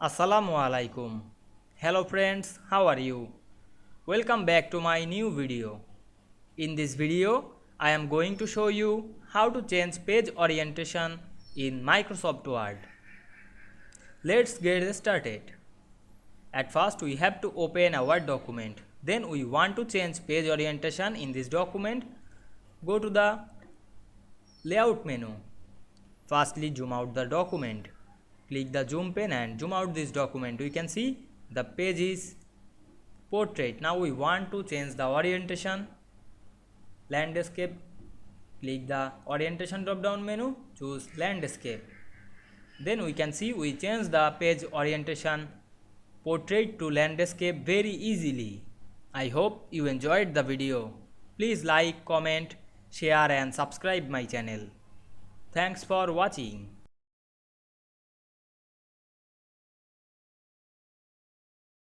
Assalamu Walaikum. Hello friends, how are you? Welcome back to my new video. In this video, I am going to show you how to change page orientation in Microsoft Word. Let's get started. At first, we have to open a Word document. Then we want to change page orientation in this document. Go to the Layout menu. Firstly, zoom out the document. Click the zoom pen and zoom out this document. We can see the page is portrait. Now we want to change the orientation. Landscape. Click the orientation drop down menu. Choose landscape. Then we can see we change the page orientation portrait to landscape very easily. I hope you enjoyed the video. Please like, comment, share and subscribe my channel. Thanks for watching.